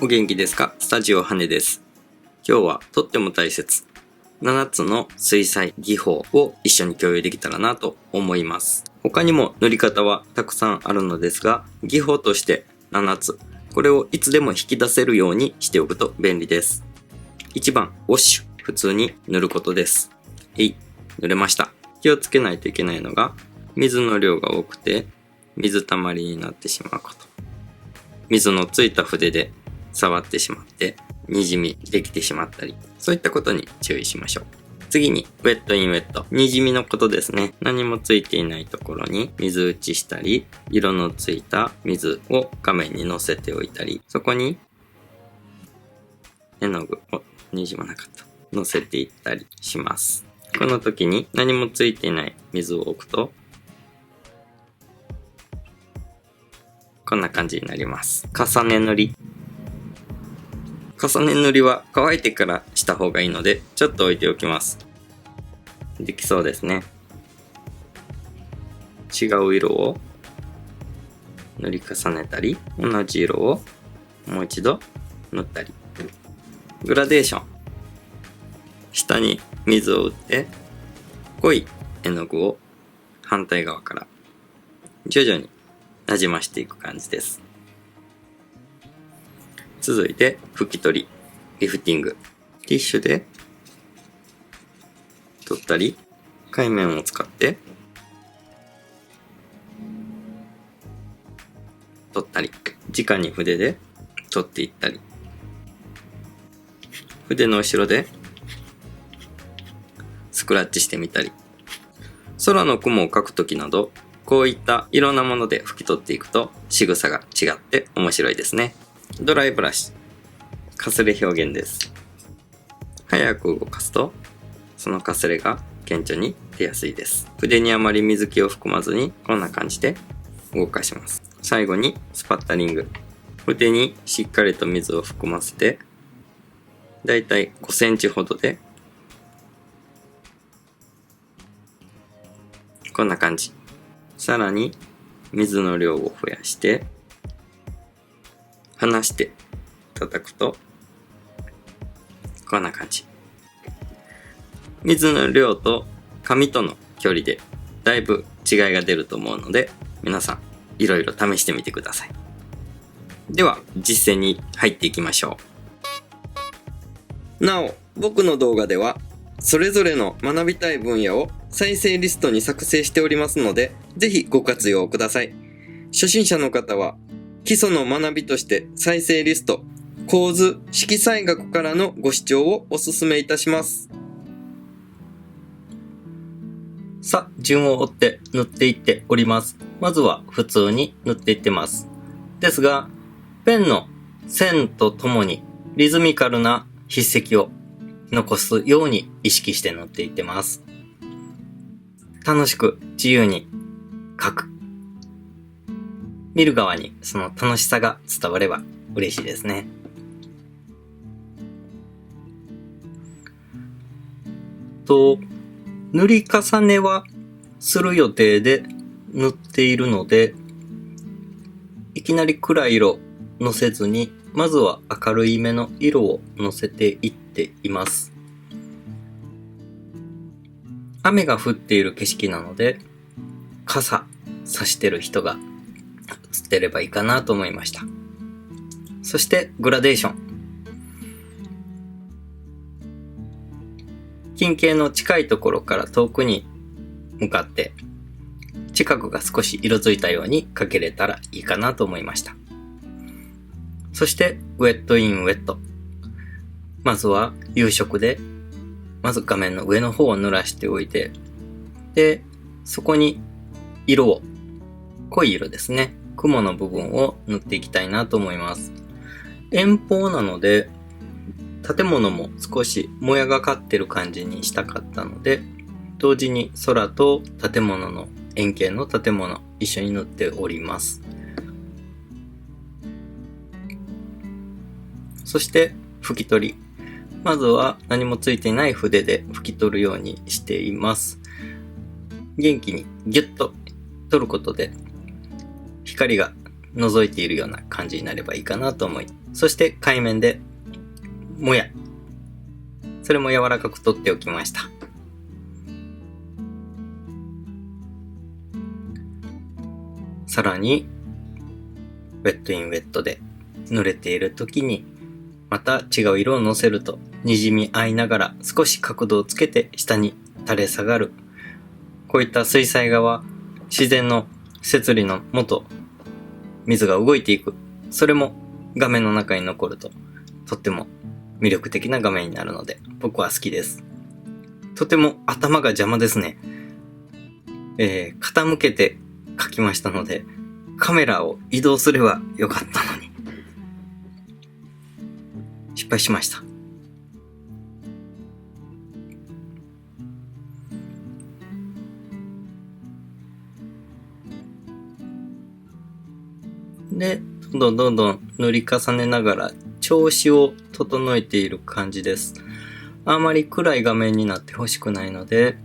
お元気ですか？スタジオ羽根です。今日はとっても大切7つの水彩技法を一緒に共有できたらなと思います。他にも塗り方はたくさんあるのですが、技法として7つ、これをいつでも引き出せるようにしておくと便利です。1番、ウォッシュ、普通に塗ることです。塗れました。気をつけないといけないのが、水の量が多くて水たまりになってしまうこと。水のついた筆で触ってしまってにじみできてしまったり、そういったことに注意しましょう。次にウェットインウェット、にじみのことですね。何もついていないところに水打ちしたり、色のついた水を画面に乗せておいたり、そこに絵の具をにじまなかった乗せていったりします。この時に何もついていない水を置くとこんな感じになります。重ね塗りは乾いてからした方がいいので、ちょっと置いておきます。できそうですね。違う色を塗り重ねたり、同じ色をもう一度塗ったり。グラデーション。下に水を打って、濃い絵の具を反対側から徐々になじましていく感じです。続いて拭き取り、リフティング。ティッシュで取ったり、海綿を使って取ったり、直に筆で取っていったり、筆の後ろでスクラッチしてみたり、空の雲を描くときなど、こういったいろんなもので拭き取っていくと仕草が違って面白いですね。ドライブラシ、かすれ表現です。早く動かすとそのかすれが顕著に出やすいです。筆にあまり水気を含まずにこんな感じで動かします。最後にスパッタリング。筆にしっかりと水を含ませて、だいたい5センチほどでこんな感じ。さらに水の量を増やして離して叩くとこんな感じ。水の量と紙との距離でだいぶ違いが出ると思うので、皆さんいろいろ試してみてください。では実践に入っていきましょう。なお、僕の動画ではそれぞれの学びたい分野を再生リストに作成しておりますので、ぜひご活用ください。初心者の方は基礎の学びとして再生リスト、構図、色彩学からのご視聴をお勧めいたします。さあ、順を追って塗っていっております。まずは普通に塗っていってます。ですが、ペンの線とともにリズミカルな筆跡を残すように意識して塗っていってます。楽しく自由に描く。見る側にその楽しさが伝われば嬉しいですね。塗り重ねはする予定で塗っているので、いきなり暗い色のせずに、まずは明るいめの色をのせていっています。雨が降っている景色なので、傘差してる人が映ってればいいかなと思いました。そしてグラデーション。近景の近いところから遠くに向かって近くが少し色づいたように描けれたらいいかなと思いました。そしてウェットインウェット。まずは夕食でまず画面の上の方を濡らしておいて、でそこに色を濃い色ですね、雲の部分を塗っていきたいなと思います。遠方なので建物も少しもやがかってる感じにしたかったので、同時に空と建物の円形の建物一緒に塗っております。そして拭き取り。まずは何もついていない筆で拭き取るようにしています。元気にギュッと取ることで光が覗いているような感じになればいいかなと思いそして海面でもや、それも柔らかく取っておきました。さらにウェットインウェットで濡れている時にまた違う色をのせると滲み合いながら少し角度をつけて下に垂れ下がる。こういった水彩画は自然の摂理のもと水が動いていく。それも画面の中に残るととっても魅力的な画面になるので僕は好きです。とても頭が邪魔ですね。傾けて描きましたのでカメラを移動すればよかったのに失敗しました。で、どんどん塗り重ねながら調子を整えている感じです。あまり暗い画面になってほしくないので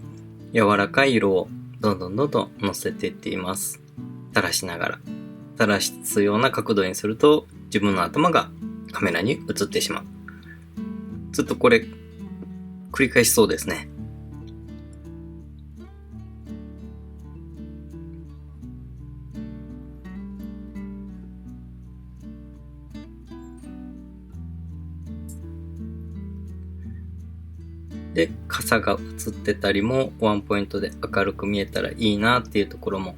柔らかい色をどんどん乗せていっています。垂らしながら垂らすような角度にすると自分の頭がカメラに映ってしまう。ずっとこれ繰り返しそうですね。で、傘が映ってたりもワンポイントで明るく見えたらいいなっていうところも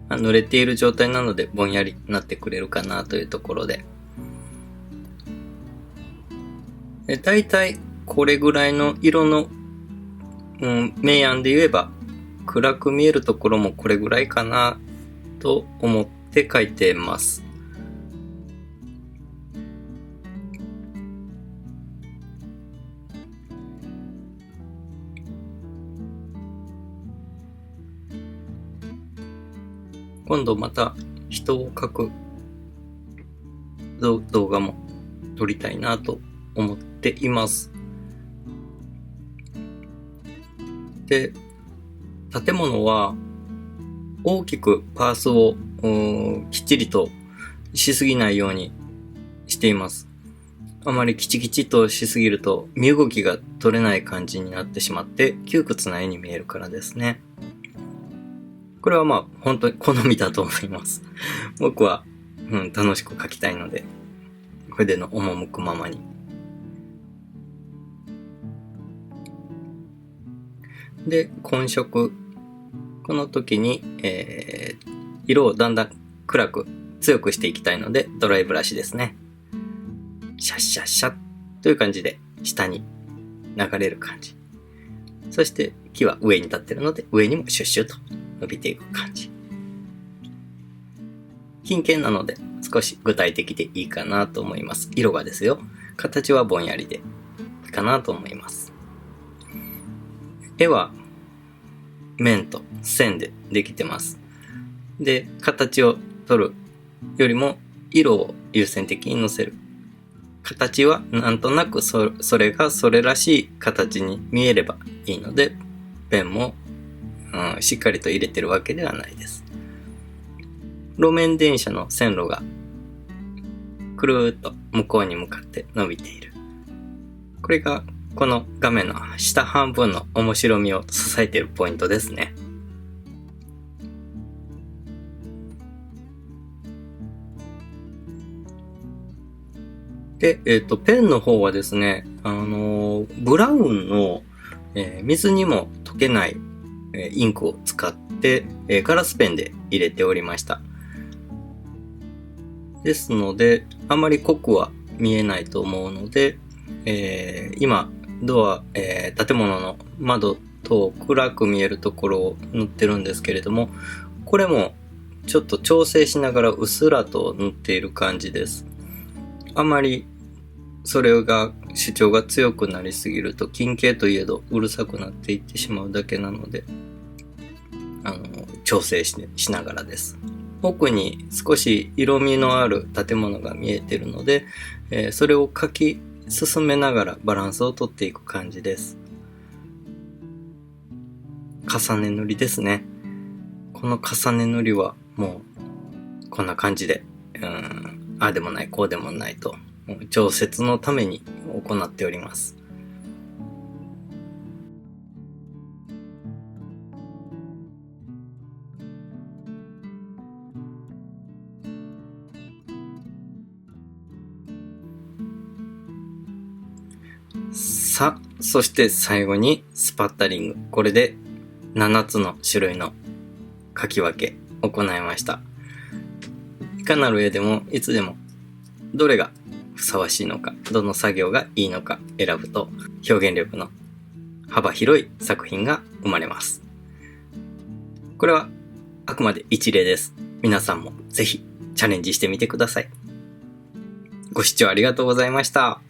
濡れている状態なのでぼんやりなってくれるかなというところで、だいたいこれぐらいの色の、明暗で言えば暗く見えるところもこれぐらいかなと思って描いてます。今度また人を描く動画も撮りたいなと思っています。で、建物は大きくパースをきっちりとしすぎないようにしています。あまりきちきちとしすぎると身動きが取れない感じになってしまって窮屈な絵に見えるからですね。これは本当に好みだと思います。僕は、楽しく描きたいので筆の赴くままに。で、混色。この時に、色をだんだん暗く強くしていきたいのでドライブラシですね。シャッシャッシャッという感じで下に流れる感じ。そして木は上に立ってるので上にもシュッシュッと伸びていく感じ。近見なので少し具体的でいいかなと思います。色がですよ。形はぼんやりでいいかなと思います。絵は面と線でできてます。で、形を取るよりも色を優先的にのせる。形はなんとなくそれがそれらしい形に見えればいいので、ペンも、しっかりと入れてるわけではないです。路面電車の線路がくるーっと向こうに向かって伸びている。これがこの画面の下半分の面白みを支えているポイントですね。で、ペンの方はですね、ブラウンの、水にも溶けない、インクを使って、ガラスペンで入れておりました。ですので、あまり濃くは見えないと思うので、今、ドア、建物の窓等暗く見えるところを塗ってるんですけれども、これもちょっと調整しながらうっすらと塗っている感じです。あまりそれが主張が強くなりすぎると近景といえどうるさくなっていってしまうだけなので、調整しながらです。奥に少し色味のある建物が見えているので、それを描き進めながらバランスをとっていく感じです。重ね塗りですね。この重ね塗りはもうこんな感じで、ああでもないこうでもないと調節のために行っております。さあ、そして最後にスパッタリング。これで7つの種類の書き分け行いました。いかなる絵でもいつでもどれがふさわしいのか、どの作業がいいのか選ぶと表現力の幅広い作品が生まれます。これはあくまで一例です。皆さんもぜひチャレンジしてみてください。ご視聴ありがとうございました。